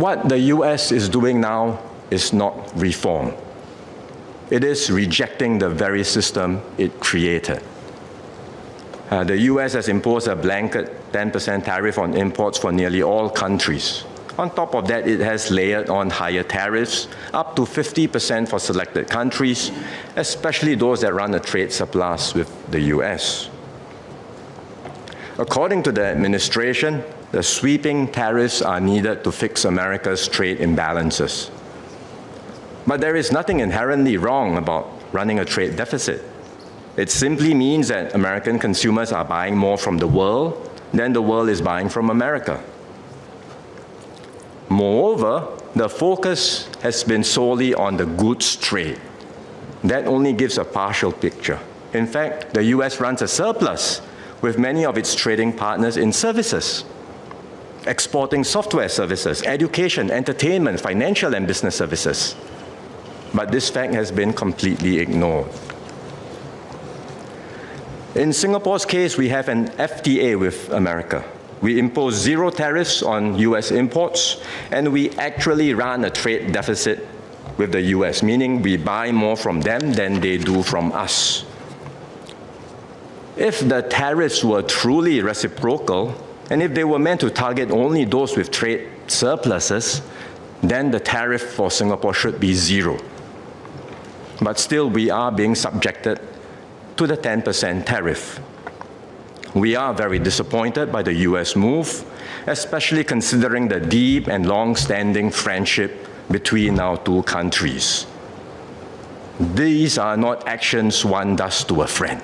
what the US is doing now is not reform. It is rejecting the very system it created. The US has imposed a blanket 10% tariff on imports for nearly all countries. On top of that, it has layered on higher tariffs, up to 50% for selected countries, especially those that run a trade surplus with the US. According to the administration, the sweeping tariffs are needed to fix America's trade imbalances. But there is nothing inherently wrong about running a trade deficit. It simply means that American consumers are buying more from the world than the world is buying from America. Moreover, the focus has been solely on the goods trade. That only gives a partial picture. In fact, the US runs a surplus with many of its trading partners in services, exporting software services, education, entertainment, financial and business services. But this fact has been completely ignored. In Singapore's case, we have an FTA with America. We impose zero tariffs on US imports, and we actually run a trade deficit with the US, meaning we buy more from them than they do from us. If the tariffs were truly reciprocal, and if they were meant to target only those with trade surpluses, then the tariff for Singapore should be zero. But still, we are being subjected to the 10% tariff. We are very disappointed by the US move, especially considering the deep and long-standing friendship between our two countries. These are not actions one does to a friend.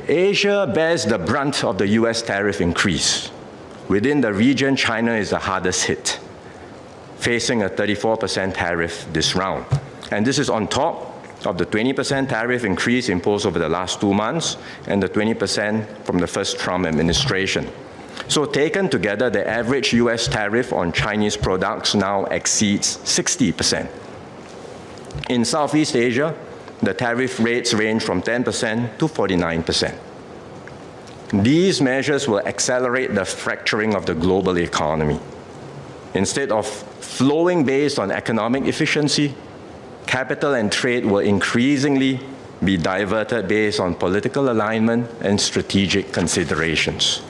Asia bears the brunt of the US tariff increase. Within the region, China is the hardest hit, facing a 34% tariff this round. And this is on top of the 20% tariff increase imposed over the last 2 months and the 20% from the first Trump administration. So taken together, the average US tariff on Chinese products now exceeds 60%. In Southeast Asia, the tariff rates range from 10% to 49%. These measures will accelerate the fracturing of the global economy. Instead of flowing based on economic efficiency, capital and trade will increasingly be diverted based on political alignment and strategic considerations.